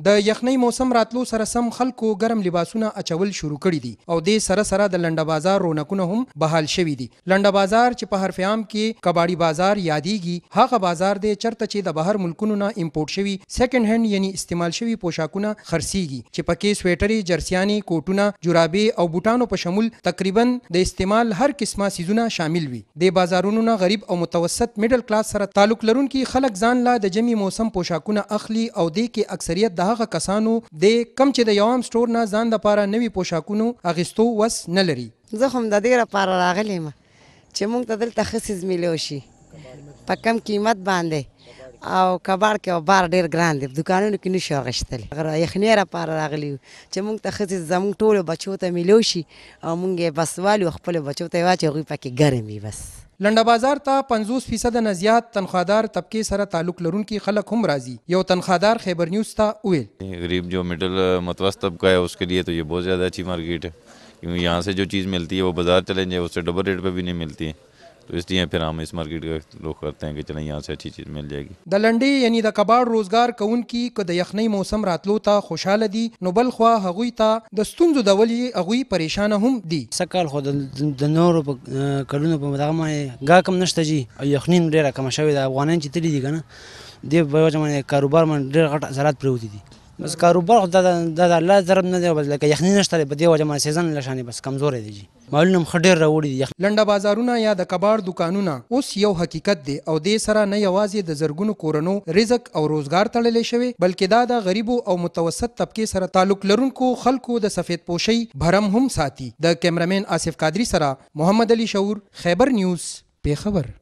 د یخنۍ موسم راتلو سره سم خلکو ګرم لباسونه اچول شروع کړي دي او د سره سره د لنډه بازار رونقونه هم بحال شوي دي. لنډه بازار چې په حرف عام کې کباړي بازار یادېږي، هغه بازار دی چرته چې د بهر ملکونو نه امپورټ شوي سیکنډ هند یعنی استعمال شوي پوشاکونه خرڅیږي چې پکې سویټرې، جرسیانې، کوټونه، جرابې او بوټانو په شمول تقریبا د استعمال هر قسمه سیزونه شامل وي. د بازارونو نه غریب او متوسط میډل کلاس سره تعلق لرونکي خلک ځان لا د جمی موسم پوشاکونه اخلي او د کې اکثریت د هغه کسانو د کم چې د یوام سٹور نه ځان د پاره نوي پوشاکونو اغستو وس نه لري. زه هم د دې لپاره راغلی یم چې موږ ته دلته ښه څیز میلو شي په کم قیمت باندې او کباړ کې او بار ډېر ګران دی، دوکانونو کې نشو اخیستلی. یخنۍ لپاره راغلي یو چې موږ ته ښه څیز زموږ ټولو بچو ته میلو شي او موږ یې بس والو خپلو بچو ته یې واچوو، هغوی پکې ګرم وي. بس لنډه بازار ته 50% نه زیات تنخوادار طبقې سره تعلق لرونکي خلک هم راځي. یو تنخوادار خیبر نیوز ته ویل غریب جو मिडिल متوسط طبقہ ہے اس کے لیے تو یہ بہت زیادہ اچھی مارکیٹ ہے، کیونکہ یہاں سے جو چیز ملتی ہے وہ بازار چلیں جائے اس سے ڈبل ریٹ پہ بھی نہیں ملتی ہے، تو اس لیے پھر ہم اس مارکیٹ کا رخ کرتے ہیں کہ چلیں یہاں سے اچھی چیز مل جائے گی. د لنډې یعنی د کباړ روزګار کوونکي که د یخنۍ موسم راتلو ته خوشحاله دي، نو بل خوا هغوی ته د ستونزو د ولې هغوی پریشانه هم دي. سږ خو د نورو په کلونو په دغه باندې ګاهک هم نشته جي او یخنۍ هم ډېره کمه شوې ده. افغانان چې تللي دي که نه دې په وجه باندې کاروبار باندې ډېر غټ اثرات پرېوتي دي. بس کاروبار خو دا د الله ضرب نه دی، بس لکه یخنۍ نشته په دې وجه باندې سیزن له شانې بس کمزوری دی جي، مالونه هم ښه ډېر راوړي دي. لنډه بازارونه یا د کباړ دوکانونه اوس یو حقیقت دی او دې سره نه یوازې د زرګونو کورنو رزق او روزګار تړلی شوی، بلکې دا د غریبو او متوسط طبقې سره تعلق لرونکو خلکو د سفید پوشۍ بھرم هم ساتي. د کیمرامین آصف قادری سره محمد علي شعور، خیبر نیوز، پیښور.